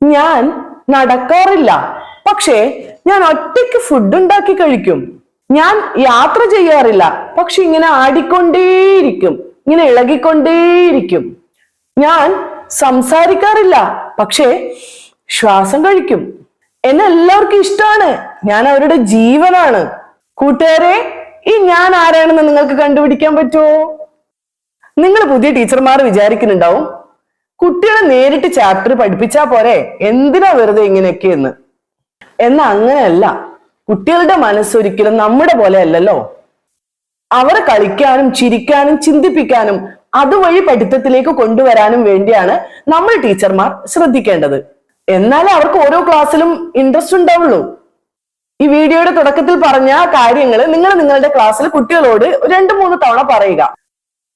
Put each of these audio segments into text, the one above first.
ഞാൻ നടക്കാറില്ല, പക്ഷേ ഞാൻ ഒറ്റയ്ക്ക് ഫുഡ് ഉണ്ടാക്കി കഴിക്കും. ഞാൻ യാത്ര ചെയ്യാറില്ല, പക്ഷെ ഇങ്ങനെ ആടിക്കൊണ്ടേയിരിക്കും, ഇങ്ങനെ ഇളകിക്കൊണ്ടേയിരിക്കും. ഞാൻ സംസാരിക്കാറില്ല, പക്ഷേ ശ്വാസം കഴിക്കും. എന്നെ എല്ലാവർക്കും ഇഷ്ടമാണ്, ഞാൻ അവരുടെ ജീവനാണ്. കൂട്ടുകാരെ, ഈ ഞാൻ ആരാണെന്ന് നിങ്ങൾക്ക് കണ്ടുപിടിക്കാൻ പറ്റുമോ? നിങ്ങൾ പുതിയ ടീച്ചർമാർ വിചാരിക്കുന്നുണ്ടാവും, കുട്ടികളെ നേരിട്ട് ചാപ്റ്റർ പഠിപ്പിച്ചാ പോരെ, എന്തിനാ വെറുതെ ഇങ്ങനെയൊക്കെ എന്ന്. എന്നാൽ അങ്ങനെയല്ല. കുട്ടികളുടെ മനസ്സൊരിക്കലും നമ്മുടെ പോലെ അല്ലല്ലോ. അവരെ കളിക്കാനും ചിരിക്കാനും ചിന്തിപ്പിക്കാനും അതുവഴി പഠിത്തത്തിലേക്ക് കൊണ്ടുവരാനും വേണ്ടിയാണ് നമ്മൾ ടീച്ചർമാർ ശ്രദ്ധിക്കേണ്ടത്. എന്നാലേ അവർക്ക് ഓരോ ക്ലാസ്സിലും ഇൻട്രസ്റ്റ് ഉണ്ടാവുള്ളൂ. ഈ വീഡിയോയുടെ തുടക്കത്തിൽ പറഞ്ഞ കാര്യങ്ങൾ നിങ്ങൾ നിങ്ങളുടെ ക്ലാസ്സിൽ കുട്ടികളോട് 2-3 തവണ പറയുക.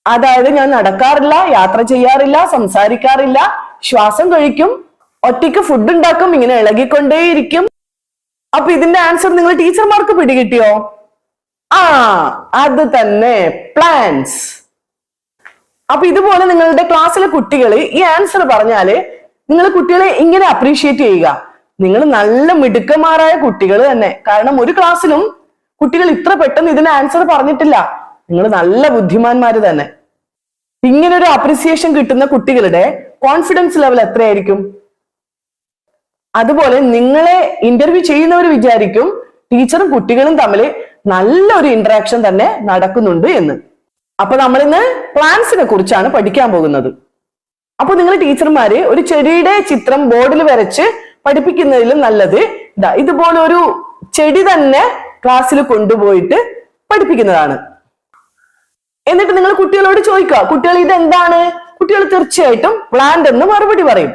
അതായത്, ഞാൻ നടക്കാറില്ല, യാത്ര ചെയ്യാറില്ല, സംസാരിക്കാറില്ല, ശ്വാസം കഴിക്കും, ഒറ്റയ്ക്ക് ഫുഡ് ഉണ്ടാക്കും, ഇങ്ങനെ ഇളകിക്കൊണ്ടേയിരിക്കും. അപ്പൊ ഇതിന്റെ ആൻസർ നിങ്ങൾ ടീച്ചർമാർക്ക് പിടികിട്ടിയോ? അത് തന്നെ, പ്ലാന്റ്സ്. അപ്പൊ ഇതുപോലെ നിങ്ങളുടെ ക്ലാസ്സിലെ കുട്ടികൾ ഈ ആൻസർ പറഞ്ഞാല് നിങ്ങൾ കുട്ടികളെ ഇങ്ങനെ അപ്രീഷിയേറ്റ് ചെയ്യുക. നിങ്ങൾ നല്ല മിടുക്കന്മാരായ കുട്ടികൾ തന്നെ. കാരണം ഒരു ക്ലാസ്സിലും കുട്ടികൾ ഇത്ര പെട്ടെന്ന് ഇതിന് ആൻസർ പറഞ്ഞിട്ടില്ല. നിങ്ങൾ നല്ല ബുദ്ധിമാന്മാര് തന്നെ. ഇങ്ങനൊരു അപ്രിസിയേഷൻ കിട്ടുന്ന കുട്ടികളുടെ കോൺഫിഡൻസ് ലെവൽ എത്രയായിരിക്കും? അതുപോലെ നിങ്ങളെ ഇന്റർവ്യൂ ചെയ്യുന്നവർ വിചാരിക്കും ടീച്ചറും കുട്ടികളും തമ്മിൽ നല്ലൊരു ഇന്ററാക്ഷൻ തന്നെ നടക്കുന്നുണ്ട് എന്ന്. അപ്പൊ നമ്മൾ ഇന്ന് പ്ലാന്റ്സിനെ കുറിച്ചാണ് പഠിക്കാൻ പോകുന്നത്. അപ്പൊ നിങ്ങൾ ടീച്ചർമാര് ഒരു ചെടിയുടെ ചിത്രം ബോർഡിൽ വരച്ച് പഠിപ്പിക്കുന്നതിലും നല്ലത് ഇതുപോലെ ഒരു ചെടി തന്നെ ക്ലാസ്സിൽ കൊണ്ടുപോയിട്ട് പഠിപ്പിക്കുന്നതാണ്. എന്നിട്ട് നിങ്ങൾ കുട്ടികളോട് ചോദിക്കുക, കുട്ടികൾ ഇതെന്താണ്? കുട്ടികൾ തീർച്ചയായിട്ടും പ്ലാന്റ് എന്ന് മറുപടി പറയും.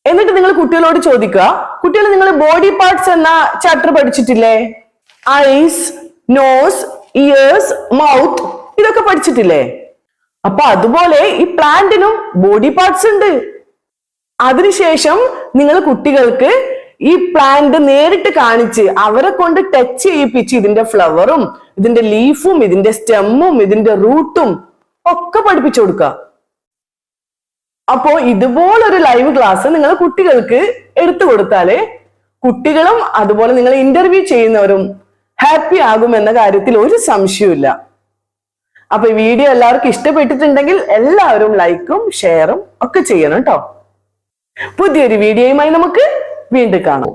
എന്നിട്ട് നിങ്ങൾ കുട്ടികളോട് ചോദിക്കുക, കുട്ടികൾ നിങ്ങൾ ബോഡി പാർട്സ് എന്ന ചാപ്റ്റർ പഠിച്ചിട്ടില്ലേ? ഐസ്, നോസ്, ഇയേഴ്സ്, മൗത്ത്, ഇതൊക്കെ പഠിച്ചിട്ടില്ലേ? അപ്പൊ അതുപോലെ ഈ പ്ലാന്റിനും ബോഡി പാർട്സ് ഉണ്ട്. അതിനുശേഷം നിങ്ങൾ കുട്ടികൾക്ക് ഈ പ്ലാന്റ് നേരിട്ട് കാണിച്ച് അവരെ കൊണ്ട് ടച്ച് ചെയ്യിപ്പിച്ച് ഇതിന്റെ ഫ്ലവറും ഇതിന്റെ ലീഫും ഇതിന്റെ സ്റ്റെമ്മും ഇതിന്റെ റൂട്ടും ഒക്കെ പഠിപ്പിച്ചു കൊടുക്കുക. അപ്പോ ഇതുപോലൊരു ലൈവ് ക്ലാസ് നിങ്ങൾ കുട്ടികൾക്ക് എടുത്തു കൊടുത്താല് കുട്ടികളും അതുപോലെ നിങ്ങൾ ഇന്റർവ്യൂ ചെയ്യുന്നവരും ഹാപ്പി ആകുമെന്ന കാര്യത്തിൽ ഒരു സംശയവുമില്ല. അപ്പൊ ഈ വീഡിയോ എല്ലാവർക്കും ഇഷ്ടപ്പെട്ടിട്ടുണ്ടെങ്കിൽ എല്ലാവരും ലൈക്കും ഷെയറും ഒക്കെ ചെയ്യണം കേട്ടോ. പുതിയൊരു വീഡിയോയുമായി നമുക്ക് വീണ്ടും കാണാം.